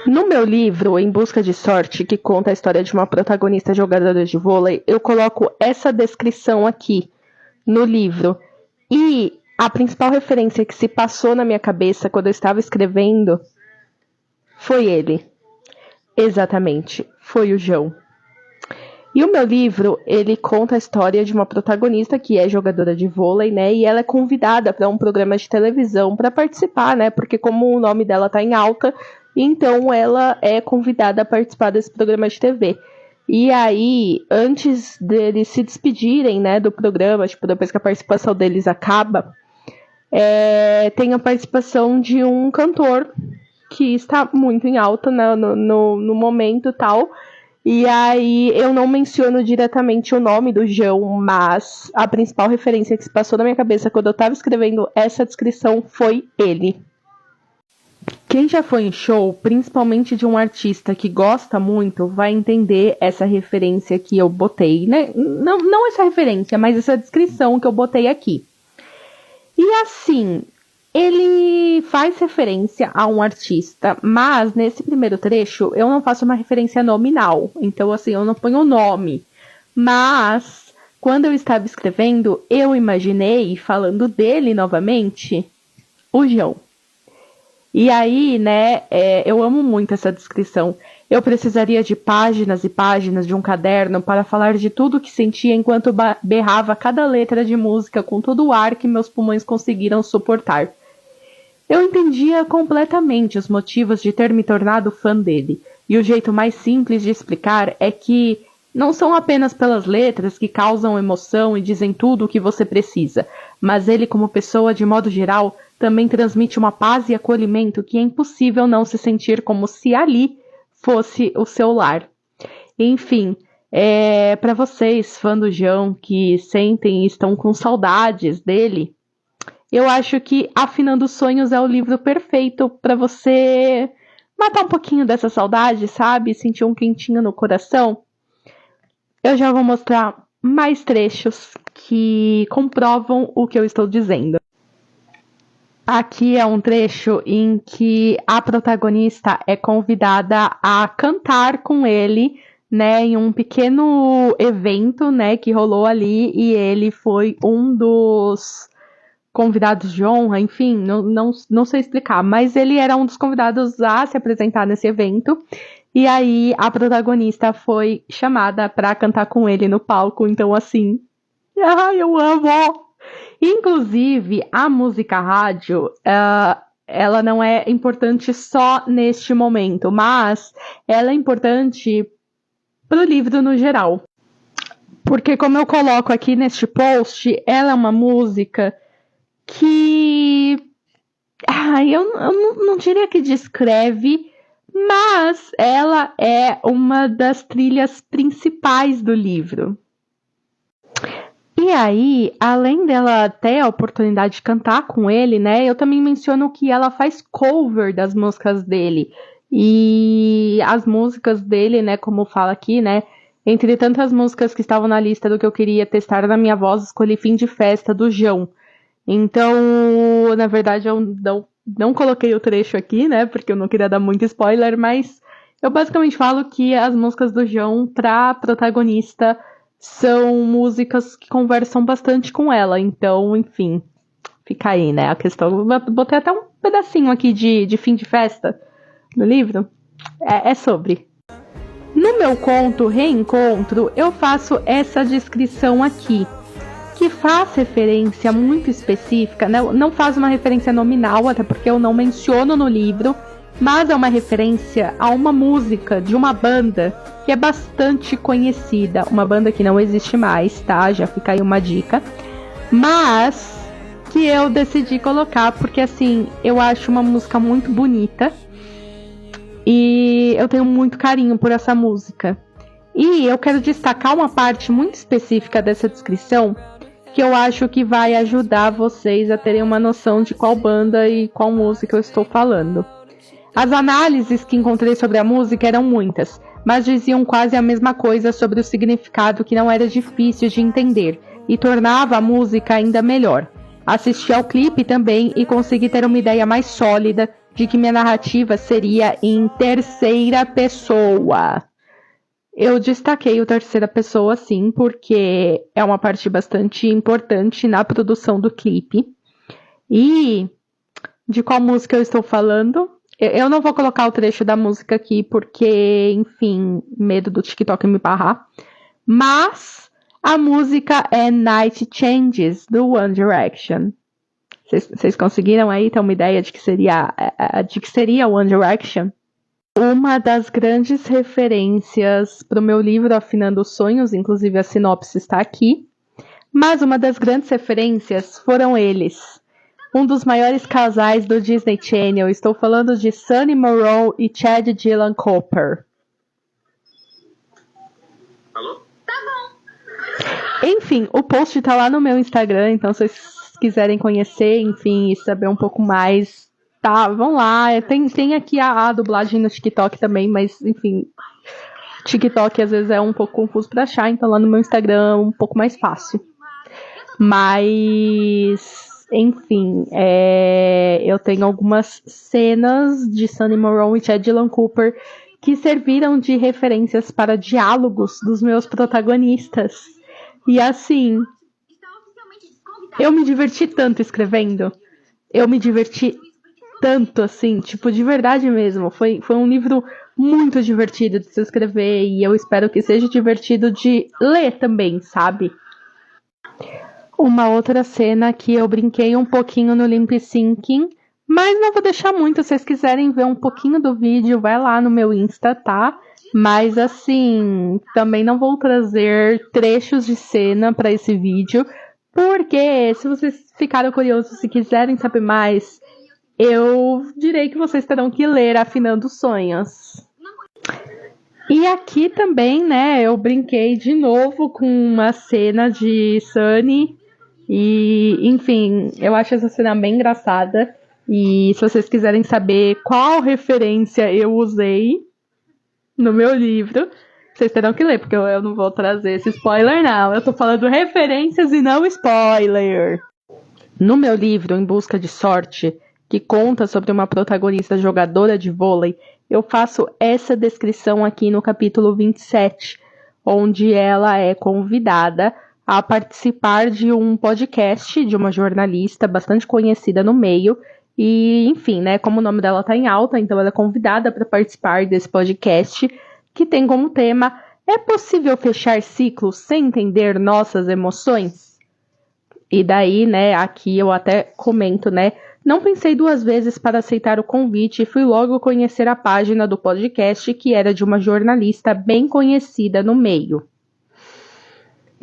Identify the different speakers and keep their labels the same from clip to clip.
Speaker 1: No meu livro, Em Busca de Sorte, que conta a história de uma protagonista jogadora de vôlei, eu coloco essa descrição aqui no livro. E a principal referência que se passou na minha cabeça quando eu estava escrevendo foi ele. Exatamente, foi o João. E o meu livro, ele conta a história de uma protagonista que é jogadora de vôlei, né? E ela é convidada para um programa de televisão para participar, né? Porque como o nome dela tá em alta, então ela é convidada a participar desse programa de TV. E aí, antes deles se despedirem, né, do programa, tipo, depois que a participação deles acaba, tem a participação de um cantor que está muito em alta, né, no momento e tal. E aí eu não menciono diretamente o nome do João, mas a principal referência que se passou na minha cabeça quando eu estava escrevendo essa descrição foi ele. Quem já foi em show, principalmente de um artista que gosta muito, vai entender essa referência que eu botei, né? Não essa referência, mas essa descrição que eu botei aqui. E assim, ele faz referência a um artista, mas nesse primeiro trecho eu não faço uma referência nominal. Então, assim, eu não ponho o nome. Mas, quando eu estava escrevendo, eu imaginei, falando dele novamente, o João. E aí, né, eu amo muito essa descrição. Eu precisaria de páginas e páginas de um caderno para falar de tudo que sentia enquanto berrava cada letra de música com todo o ar que meus pulmões conseguiram suportar. Eu entendia completamente os motivos de ter me tornado fã dele, e o jeito mais simples de explicar é que não são apenas pelas letras que causam emoção e dizem tudo o que você precisa, mas ele como pessoa de modo geral também transmite uma paz e acolhimento que é impossível não se sentir como se ali fosse o seu lar. Enfim, para vocês, fã do João, que sentem e estão com saudades dele, eu acho que Afinando Sonhos é o livro perfeito para você matar um pouquinho dessa saudade, sabe? Sentir um quentinho no coração. Eu já vou mostrar mais trechos que comprovam o que eu estou dizendo. Aqui é um trecho em que a protagonista é convidada a cantar com ele, né, em um pequeno evento, né, que rolou ali, e ele foi um dos convidados de honra, enfim, não sei explicar, mas ele era um dos convidados a se apresentar nesse evento, e aí a protagonista foi chamada para cantar com ele no palco, então assim, eu amo! Inclusive, a música rádio, ela não é importante só neste momento, mas ela é importante para o livro no geral. Porque, como eu coloco aqui neste post, ela é uma música que eu não diria que descreve, mas ela é uma das trilhas principais do livro. E aí, além dela ter a oportunidade de cantar com ele, né, eu também menciono que ela faz cover das músicas dele. E as músicas dele, né, como fala aqui, né, entre tantas músicas que estavam na lista do que eu queria testar na minha voz, escolhi Fim de Festa, do João. Então, na verdade, eu não coloquei o trecho aqui, né, porque eu não queria dar muito spoiler, mas eu basicamente falo que as músicas do João pra protagonista são músicas que conversam bastante com ela, então, enfim, fica aí, né, a questão. Botei até um pedacinho aqui de Fim de Festa no livro, é sobre. No meu conto Reencontro, eu faço essa descrição aqui, que faz referência muito específica, né? Não faz uma referência nominal, até porque eu não menciono no livro, mas é uma referência a uma música de uma banda que é bastante conhecida, uma banda que não existe mais, tá? Já fica aí uma dica, mas que eu decidi colocar porque, assim, eu acho uma música muito bonita e eu tenho muito carinho por essa música. E eu quero destacar uma parte muito específica dessa descrição que eu acho que vai ajudar vocês a terem uma noção de qual banda e qual música eu estou falando. As análises que encontrei sobre a música eram muitas, mas diziam quase a mesma coisa sobre o significado que não era difícil de entender e tornava a música ainda melhor. Assisti ao clipe também e consegui ter uma ideia mais sólida de que minha narrativa seria em terceira pessoa. Eu destaquei o terceira pessoa, sim, porque é uma parte bastante importante na produção do clipe. E de qual música eu estou falando? Eu não vou colocar o trecho da música aqui, porque, enfim, medo do TikTok me barrar. Mas a música é Night Changes, do One Direction. Vocês conseguiram aí ter uma ideia de que seria One Direction? Uma das grandes referências para o meu livro Afinando os Sonhos, inclusive a sinopse está aqui, mas uma das grandes referências foram eles. Um dos maiores casais do Disney Channel, estou falando de Sunny Morrow e Chad Dylan Cooper.
Speaker 2: Alô?
Speaker 3: Tá bom.
Speaker 1: Enfim, o post tá lá no meu Instagram, então se vocês quiserem conhecer, enfim, e saber um pouco mais, tá, vão lá. Tem aqui a dublagem no TikTok também, mas, enfim, TikTok às vezes é um pouco confuso pra achar, então lá no meu Instagram é um pouco mais fácil. Mas, enfim, eu tenho algumas cenas de Sunny Morrow e Chad Dylan Cooper que serviram de referências para diálogos dos meus protagonistas. E assim, eu me diverti tanto escrevendo. Eu me diverti tanto, assim, tipo, de verdade mesmo. Foi um livro muito divertido de se escrever e eu espero que seja divertido de ler também, sabe? Uma outra cena que eu brinquei um pouquinho no Lip Syncing, mas não vou deixar muito. Se vocês quiserem ver um pouquinho do vídeo, vai lá no meu Insta, tá? Mas assim, também não vou trazer trechos de cena para esse vídeo, porque se vocês ficaram curiosos e quiserem saber mais, eu direi que vocês terão que ler Afinando os Sonhos. E aqui também, né, eu brinquei de novo com uma cena de Sunny. E, enfim, eu acho essa cena bem engraçada. E se vocês quiserem saber qual referência eu usei no meu livro, vocês terão que ler, porque eu não vou trazer esse spoiler, não. Eu tô falando referências e não spoiler. No meu livro, Em Busca de Sorte, que conta sobre uma protagonista jogadora de vôlei, eu faço essa descrição aqui no capítulo 27, onde ela é convidada a participar de um podcast de uma jornalista bastante conhecida no meio. E, enfim, né, como o nome dela tá em alta, então ela é convidada para participar desse podcast, que tem como tema: é possível fechar ciclos sem entender nossas emoções? E daí, né, aqui eu até comento, né, não pensei duas vezes para aceitar o convite e fui logo conhecer a página do podcast, que era de uma jornalista bem conhecida no meio.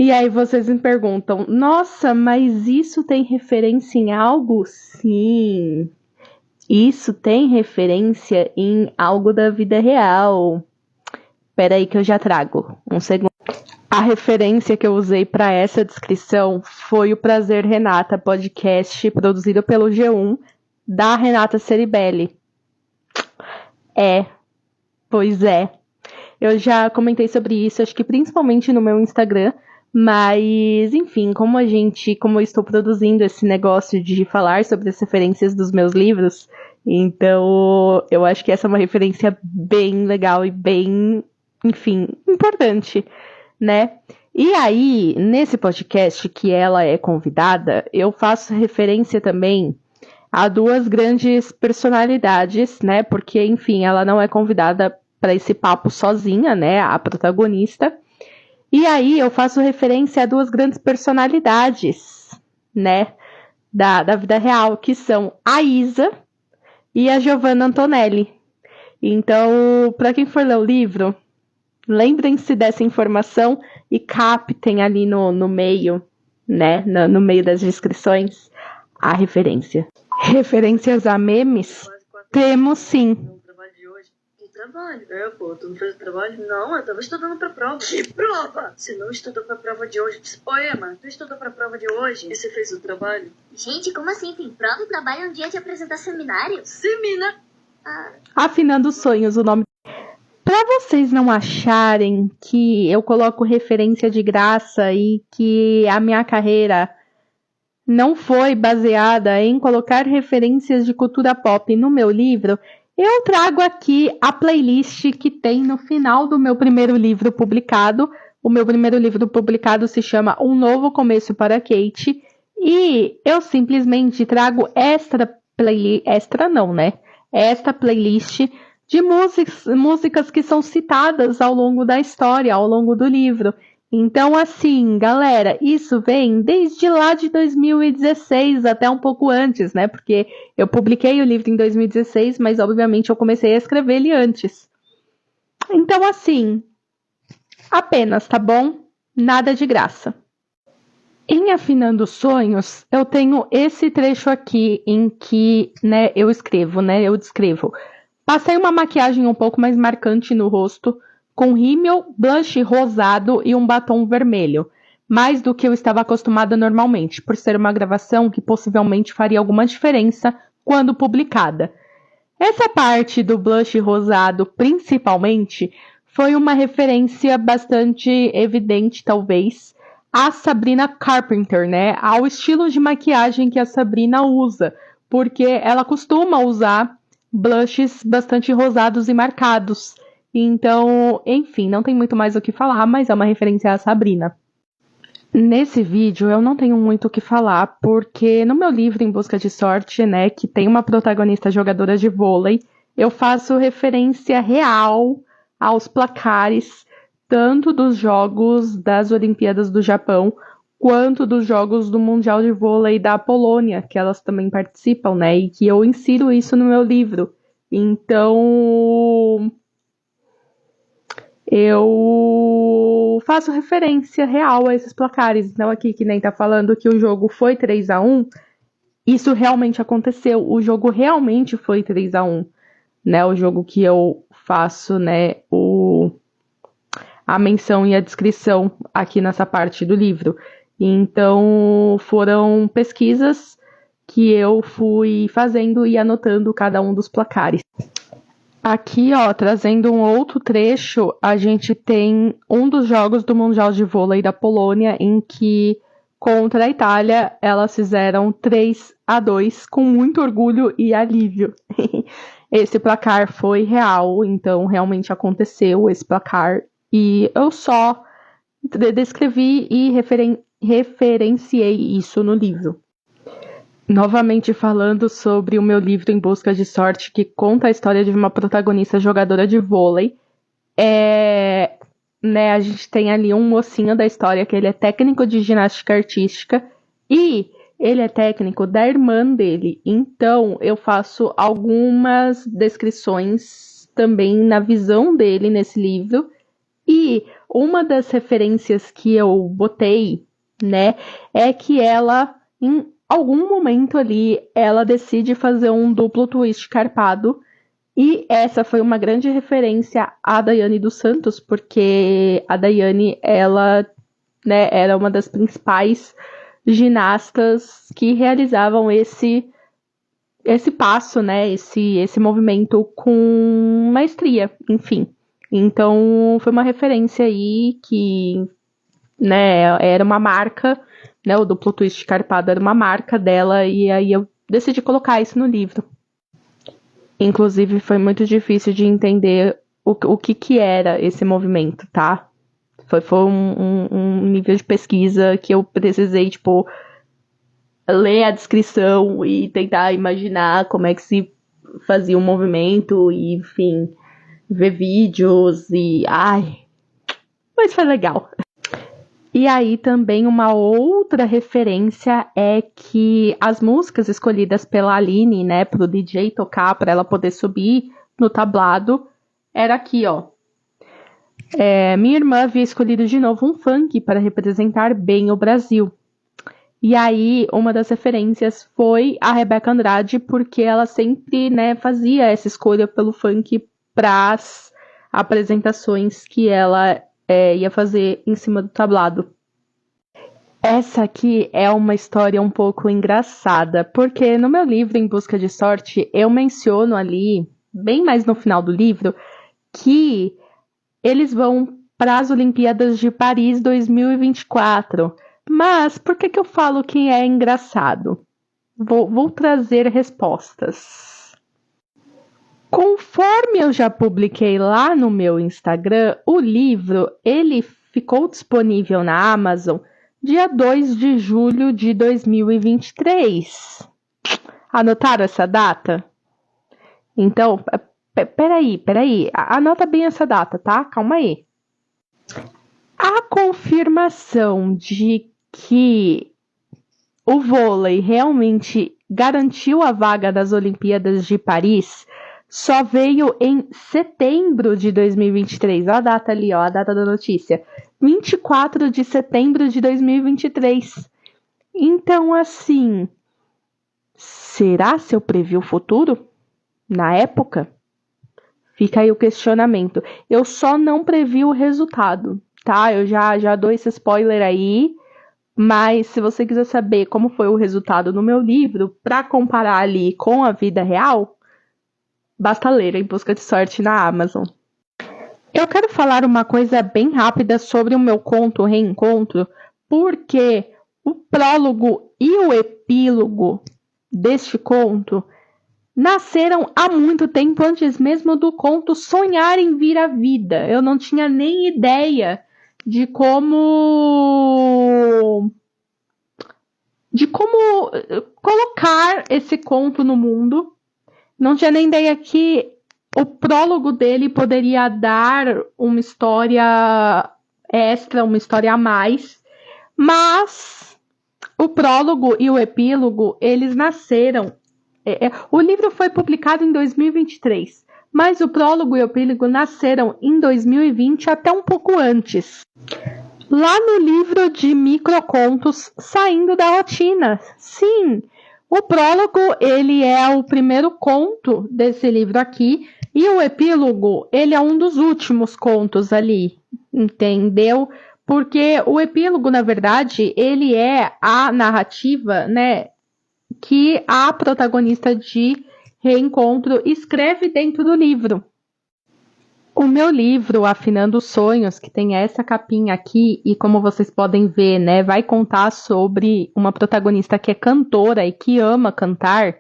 Speaker 1: E aí vocês me perguntam: nossa, mas isso tem referência em algo? Sim, isso tem referência em algo da vida real. Espera aí que eu já trago, um segundo. A referência que eu usei para essa descrição foi o Prazer Renata, podcast produzido pelo G1, da Renata Ceribelli. Pois é. Eu já comentei sobre isso, acho que principalmente no meu Instagram. Mas, enfim, como eu estou produzindo esse negócio de falar sobre as referências dos meus livros, então eu acho que essa é uma referência bem legal e bem, enfim, importante, né? E aí, nesse podcast que ela é convidada, eu faço referência também a duas grandes personalidades, né? Porque, enfim, ela não é convidada para esse papo sozinha, né? A protagonista. E aí eu faço referência a duas grandes personalidades, né, da vida real, que são a Isa e a Giovanna Antonelli. Então, para quem for ler o livro, lembrem-se dessa informação e captem ali no meio, né, no meio das descrições, a referência. Referências a memes? Temos sim.
Speaker 3: Trabalho. Pô, tu não fez o trabalho? Não, eu tava estudando pra prova. Que prova? Você não estudou pra prova de hoje. Poema, tu estudou pra prova de hoje e você fez o trabalho?
Speaker 4: Gente, como assim? Tem prova e trabalho um dia de apresentar seminário?
Speaker 1: Afinando os Sonhos, o nome. Pra vocês não acharem que eu coloco referência de graça e que a minha carreira não foi baseada em colocar referências de cultura pop no meu livro, eu trago aqui a playlist que tem no final do meu primeiro livro publicado. O meu primeiro livro publicado se chama Um Novo Começo para Kate. E eu simplesmente trago esta playlist de músicas que são citadas ao longo da história, ao longo do livro. Então, assim, galera, isso vem desde lá de 2016, até um pouco antes, né? Porque eu publiquei o livro em 2016, mas obviamente eu comecei a escrever ele antes. Então, assim, apenas, tá bom? Nada de graça. Em Afinando Sonhos, eu tenho esse trecho aqui em que, né, eu descrevo. Passei uma maquiagem um pouco mais marcante no rosto, com rímel, blush rosado e um batom vermelho, mais do que eu estava acostumada normalmente, por ser uma gravação que possivelmente faria alguma diferença quando publicada. Essa parte do blush rosado, principalmente, foi uma referência bastante evidente, talvez, a Sabrina Carpenter, né? Ao estilo de maquiagem que a Sabrina usa, porque ela costuma usar blushes bastante rosados e marcados. Então, enfim, não tem muito mais o que falar, mas é uma referência à Sabrina. Nesse vídeo eu não tenho muito o que falar, porque no meu livro Em Busca de Sorte, né, que tem uma protagonista jogadora de vôlei, eu faço referência real aos placares, tanto dos jogos das Olimpíadas do Japão, quanto dos jogos do Mundial de Vôlei da Polônia, que elas também participam, né, e que eu insiro isso no meu livro. Então, eu faço referência real a esses placares. Então aqui que nem tá falando que o jogo foi 3-1, isso realmente aconteceu. O jogo realmente foi 3-1, né? O jogo que eu faço, né, a menção e a descrição aqui nessa parte do livro. Então foram pesquisas que eu fui fazendo e anotando cada um dos placares. Aqui, ó, trazendo um outro trecho, a gente tem um dos jogos do Mundial de Vôlei da Polônia, em que, contra a Itália, elas fizeram 3-2 com muito orgulho e alívio. Esse placar foi real, então realmente aconteceu esse placar, e eu só descrevi e referenciei isso no livro. Novamente falando sobre o meu livro Em Busca de Sorte, que conta a história de uma protagonista jogadora de vôlei. Né, a gente tem ali um mocinho da história que ele é técnico de ginástica artística e ele é técnico da irmã dele. Então eu faço algumas descrições também na visão dele nesse livro. E uma das referências que eu botei, né, é que ela, em algum momento ali, ela decide fazer um duplo twist carpado. E essa foi uma grande referência à Daiane dos Santos, porque a Daiane, ela, né, era uma das principais ginastas que realizavam esse passo, né, esse movimento com maestria, enfim. Então, foi uma referência aí que, né, era uma marca, né, o duplo twist carpado era uma marca dela, e aí eu decidi colocar isso no livro. Inclusive, foi muito difícil de entender o que era esse movimento, tá? Foi um nível de pesquisa que eu precisei, tipo, ler a descrição e tentar imaginar como é que se fazia um movimento, e, enfim, ver vídeos e... mas foi legal. E aí também uma outra referência é que as músicas escolhidas pela Aline, né, pro DJ tocar, para ela poder subir no tablado, era aqui, ó. Minha irmã havia escolhido de novo um funk para representar bem o Brasil. E aí uma das referências foi a Rebeca Andrade, porque ela sempre, né, fazia essa escolha pelo funk para as apresentações que ela ia fazer em cima do tablado. Essa aqui é uma história um pouco engraçada, porque no meu livro Em Busca de Sorte, eu menciono ali, bem mais no final do livro, que eles vão para as Olimpíadas de Paris 2024, Mas por que eu falo que é engraçado? Vou trazer respostas. Conforme eu já publiquei lá no meu Instagram, o livro ele ficou disponível na Amazon dia 2 de julho de 2023. Anotaram essa data? Então, peraí. Anota bem essa data, tá? Calma aí. A confirmação de que o vôlei realmente garantiu a vaga das Olimpíadas de Paris só veio em setembro de 2023. Olha a data ali, ó, a data da notícia. 24 de setembro de 2023. Então, assim, será se eu previ o futuro? Na época? Fica aí o questionamento. Eu só não previ o resultado, tá? Eu já dou esse spoiler aí. Mas se você quiser saber como foi o resultado no meu livro, para comparar ali com a vida real, basta ler Em Busca de Sorte na Amazon. Eu quero falar uma coisa bem rápida sobre o meu conto Reencontro, porque o prólogo e o epílogo deste conto nasceram há muito tempo antes mesmo do conto Sonhar em Vir à Vida. Eu não tinha nem ideia de como colocar esse conto no mundo. Não tinha nem ideia que o prólogo dele poderia dar uma história extra, uma história a mais. Mas o prólogo e o epílogo, eles nasceram. O livro foi publicado em 2023, mas o prólogo e o epílogo nasceram em 2020, até um pouco antes. Lá no livro de microcontos Saindo da Rotina. Sim, o prólogo ele é o primeiro conto desse livro aqui e o epílogo ele é um dos últimos contos ali, entendeu? Porque o epílogo, na verdade, ele é a narrativa, né, que a protagonista de Reencontro escreve dentro do livro. O meu livro, Afinando Sonhos, que tem essa capinha aqui, e como vocês podem ver, né, vai contar sobre uma protagonista que é cantora e que ama cantar.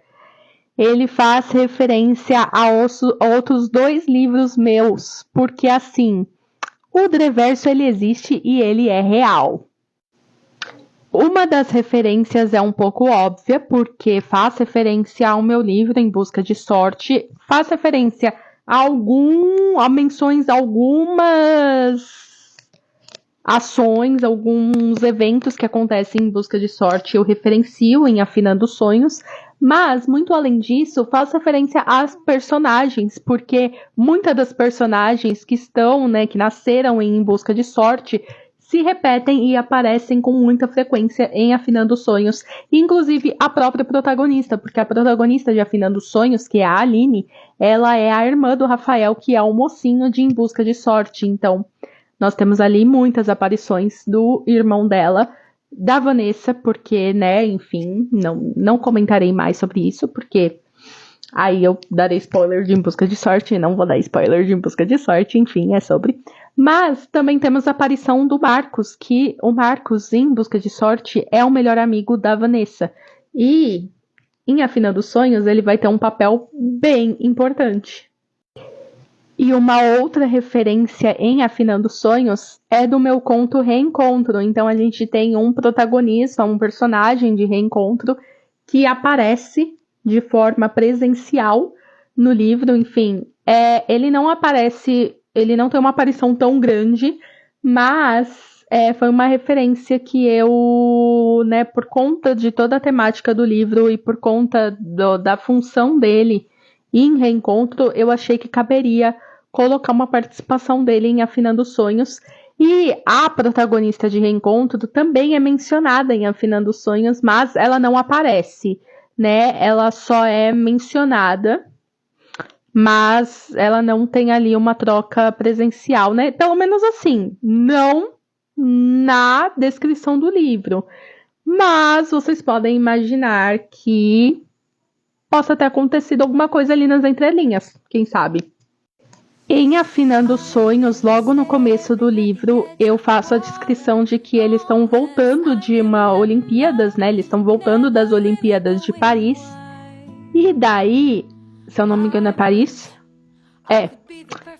Speaker 1: Ele faz referência a outros 2 livros meus, porque assim, o Dreverso ele existe e ele é real. Uma das referências é um pouco óbvia, porque faz referência ao meu livro Em Busca de Sorte, faz referência a menções a algumas ações, alguns eventos que acontecem em Busca de Sorte, eu referencio em Afinando Sonhos, mas, muito além disso, faz referência às personagens, porque muitas das personagens que estão, né, que nasceram em Busca de Sorte, se repetem e aparecem com muita frequência em Afinando Sonhos, inclusive a própria protagonista, porque a protagonista de Afinando Sonhos, que é a Aline, ela é a irmã do Rafael, que é o mocinho de Em Busca de Sorte. Então, nós temos ali muitas aparições do irmão dela, da Vanessa, porque, né, enfim, não comentarei mais sobre isso, porque aí eu darei spoiler de Em Busca de Sorte, não vou dar spoiler de Em Busca de Sorte, enfim, é sobre. Mas também temos a aparição do Marcos, que o Marcos, em Busca de Sorte, é o melhor amigo da Vanessa. E em Afinando Sonhos, ele vai ter um papel bem importante. E uma outra referência em Afinando Sonhos é do meu conto Reencontro. Então a gente tem um protagonista, um personagem de Reencontro, que aparece de forma presencial no livro. Enfim, ele não aparece, ele não tem uma aparição tão grande, mas foi uma referência que eu, né, por conta de toda a temática do livro e por conta da função dele em Reencontro, eu achei que caberia colocar uma participação dele em Afinando Sonhos. E a protagonista de Reencontro também é mencionada em Afinando Sonhos, mas ela não aparece, né? Ela só é mencionada, mas ela não tem ali uma troca presencial, né? Pelo menos assim, não na descrição do livro. Mas vocês podem imaginar que possa ter acontecido alguma coisa ali nas entrelinhas, quem sabe? Em Afinando Sonhos, logo no começo do livro, eu faço a descrição de que eles estão voltando de uma Olimpíadas, né? Eles estão voltando das Olimpíadas de Paris. E daí, se eu não me engano é Paris?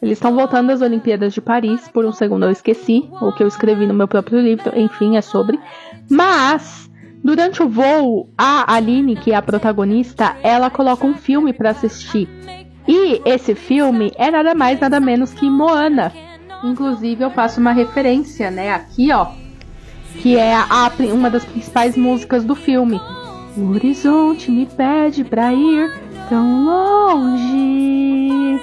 Speaker 1: Eles estão voltando das Olimpíadas de Paris. Por um segundo eu esqueci o que eu escrevi no meu próprio livro. Enfim, é sobre. Mas, durante o voo, a Aline, que é a protagonista, ela coloca um filme pra assistir. E esse filme é nada mais, nada menos que Moana. Inclusive, eu faço uma referência, né, aqui, ó, que é uma das principais músicas do filme. O horizonte me pede pra ir tão longe.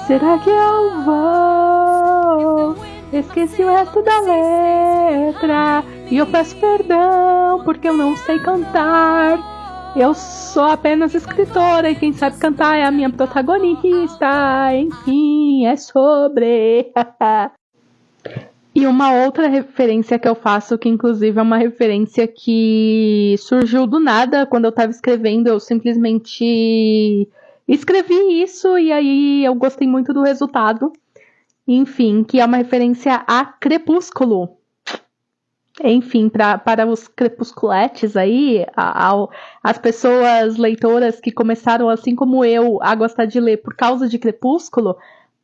Speaker 1: Será que eu vou? Esqueci o resto da letra. E eu peço perdão porque eu não sei cantar. Eu sou apenas escritora e quem sabe cantar é a minha protagonista. Enfim, é sobre. E uma outra referência que eu faço, que inclusive é uma referência que surgiu do nada quando eu tava escrevendo, eu simplesmente escrevi isso e aí eu gostei muito do resultado. Enfim, que é uma referência a Crepúsculo. Enfim, para os crepusculetes aí, as pessoas leitoras que começaram, assim como eu, a gostar de ler por causa de Crepúsculo,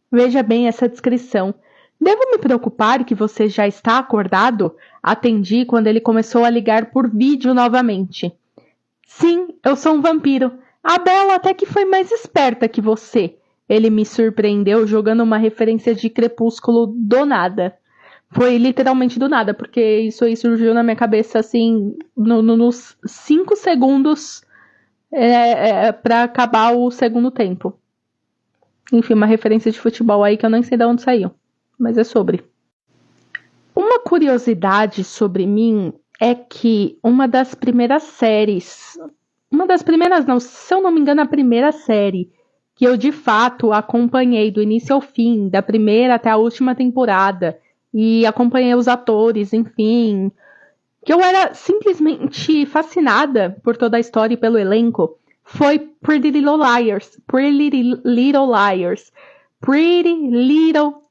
Speaker 1: veja bem essa descrição. Devo me preocupar que você já está acordado? Atendi quando ele começou a ligar por vídeo novamente. Sim, eu sou um vampiro. A Bella até que foi mais esperta que você. Ele me surpreendeu jogando uma referência de Crepúsculo do nada. Foi literalmente do nada, porque isso aí surgiu na minha cabeça, assim, nos 5 segundos pra acabar o segundo tempo. Enfim, uma referência de futebol aí que eu nem sei de onde saiu, mas é sobre. Uma curiosidade sobre mim é que uma das primeiras séries, se eu não me engano, a primeira série que eu de fato acompanhei do início ao fim, da primeira até a última temporada, e acompanhei os atores, enfim, que eu era simplesmente fascinada por toda a história e pelo elenco, foi Pretty Little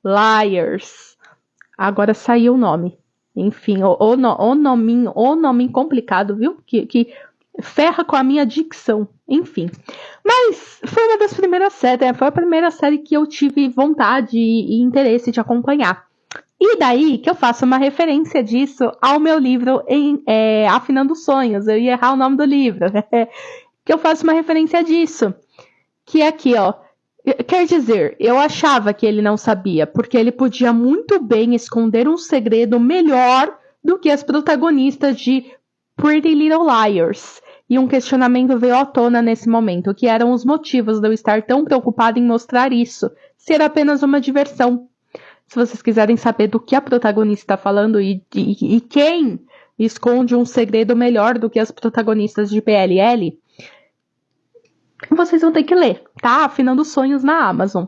Speaker 1: Liars. Agora saiu o nome. Enfim, o nominho complicado, viu? Que ferra com a minha dicção. Enfim. Mas foi uma das primeiras séries, foi a primeira série que eu tive vontade e interesse de acompanhar. E daí que eu faço uma referência disso ao meu livro Afinando Sonhos. Eu ia errar o nome do livro. Que eu faço uma referência disso. Que é aqui, ó. Quer dizer, eu achava que ele não sabia, porque ele podia muito bem esconder um segredo melhor do que as protagonistas de Pretty Little Liars. E um questionamento veio à tona nesse momento, que eram os motivos de eu estar tão preocupada em mostrar isso, ser apenas uma diversão. Se vocês quiserem saber do que a protagonista está falando e quem esconde um segredo melhor do que as protagonistas de PLL, vocês vão ter que ler, tá? Afinando Sonhos na Amazon.